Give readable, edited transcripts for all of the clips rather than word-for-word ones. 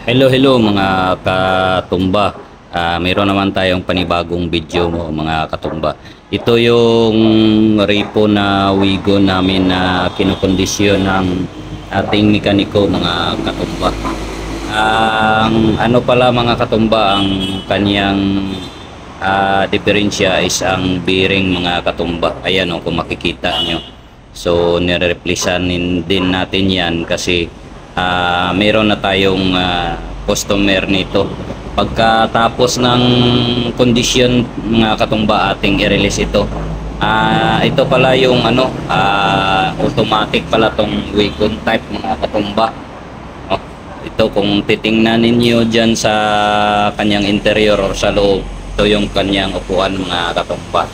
Hello mga katumba. Mayroon naman tayong panibagong video mo mga katumba. Ito yung repo na wigo namin na kinokondisyon ng ating mekaniko mga katumba. Ang ano pala mga katumba, ang kanyang diferensya is ang bearing mga katumba. Ayan o, kung makikita nyo. So nire-replaceanin din natin yan kasi mayroon na tayong customer nito. Pagkatapos ng kondisyon mga katumba, ating i-release ito. Ito pala yung automatic pala tong wagon type mga katumba. Ito kung titingnan ninyo dyan sa kanyang interior or sa loob, ito yung kanyang upuan mga katumba.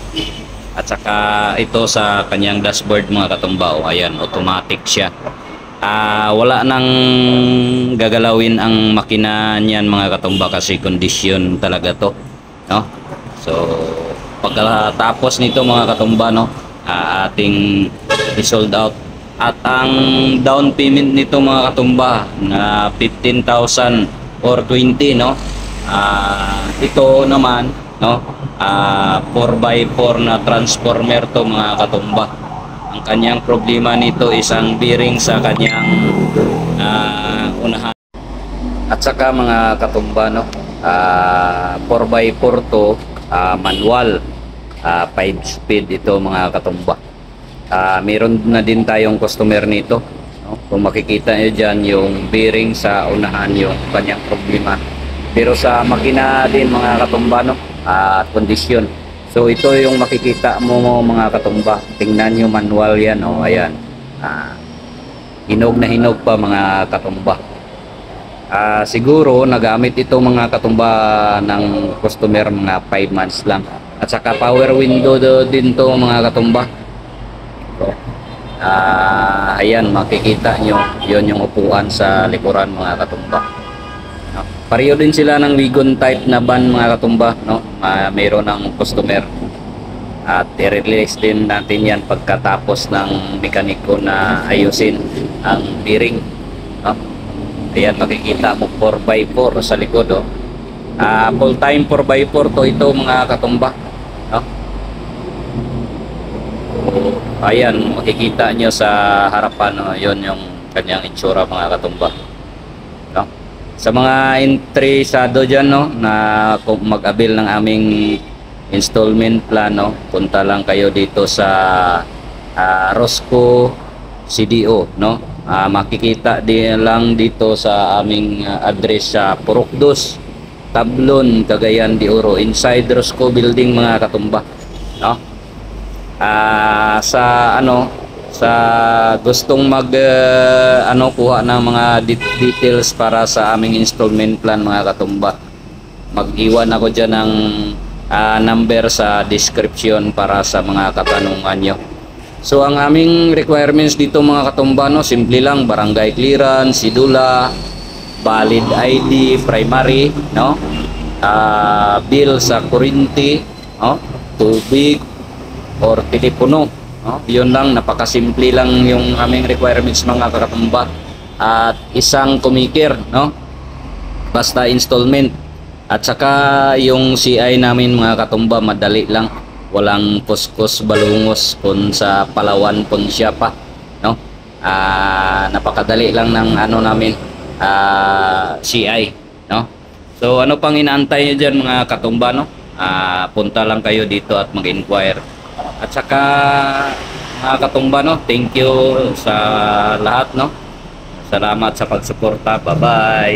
At saka ito sa kanyang dashboard mga katumba, ayan, automatic siya. Wala nang gagalawin ang makina niyan mga katumba kasi kondisyon talaga to, no? So pagkatapos nito mga katumba, no, ating i-sold out. At ang down payment nito mga katumba na 15,000 or 20, no? Ito naman, no, 4x4 na transformer to mga katumba. Ang kanyang problema nito is ang bearing sa kanyang unahan. At saka mga katumba, no, 4x4 to, manual, 5 speed ito mga katumba. Meron na din tayong customer nito, no? Kung makikita nyo dyan yung bearing sa unahan yung kanyang problema, pero sa makina din mga katumba, no, kondisyon. So ito yung makikita mo mga katumba, tingnan nyo, manual yan, oh, ayan, hinog na hinog pa mga katumba. Siguro nagamit ito mga katumba ng customer mga 5 months lang. At saka power window din to mga katumba. So, ayan, makikita nyo, yon yung upuan sa likuran mga katumba. Pareho din sila ng wagon type na van mga katumba, no? Mayroon ng customer at i-release din natin yan pagkatapos ng mekaniko na ayusin ang bearing, no? Ayan, makikita mo 4x4 sa likod, oh. Full time 4x4 to ito mga katumba, no? Ayan, makikita nyo sa harapan, no? Yon yung kanyang itsura mga katumba, no? Sa mga interesado dyan, no, na kung mag-avail ng aming installment plan, no, punta lang kayo dito sa Rosco CDO, no. Makikita din lang dito sa aming address sa Purokdos, Tablon, Cagayan de Oro, inside Rosco building mga katumba, no. Sa gustong kuha ng mga details para sa aming installment plan mga katumba, mag-iwan ako dyan ng number sa description para sa mga katanungan nyo. So ang aming requirements dito mga katumba, no, simple lang: barangay clearance, sidula, valid ID, primary, no, bill sa kuryente, no, tubig or telepono, no? Yun lang, napakasimple lang yung aming requirements mga katumba. At isang kumikir, no, basta installment. At saka yung CI namin mga katumba, madali lang, walang kuskus balungos kung sa Palawan pun siya pa, no. Napakadali lang ng namin, CI, no. So ano pang inaantay nyo dyan mga katumba, no? Punta lang kayo dito at mag-inquire. At saka mga katumba, no, thank you sa lahat, no. Salamat sa pagsuporta. Bye bye.